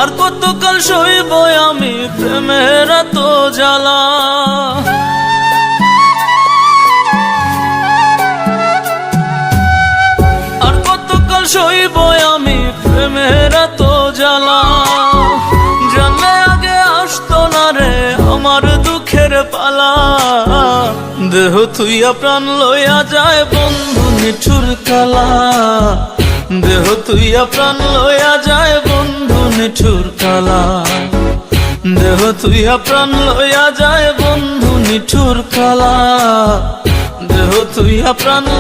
আর কতকাল সইব আমি প্রেমের এত জ্বালা। আর কতকাল সইব আমি প্রেমের এত জ্বালা। জানলে আগে আসতো না রে আমার দুঃখের পালা। দেহ তুইয়া প্রাণ লইয়া যায় বন্ধু নিঠুর কালা। দেহ তুইয়া প্রাণ লইয়া যায় বন্ধু নিঠুর কালা। দেহ তুইয়া প্রাণ লইয়া যায় বন্ধু নিঠুর কালা। দেহ তুইয়া প্রাণ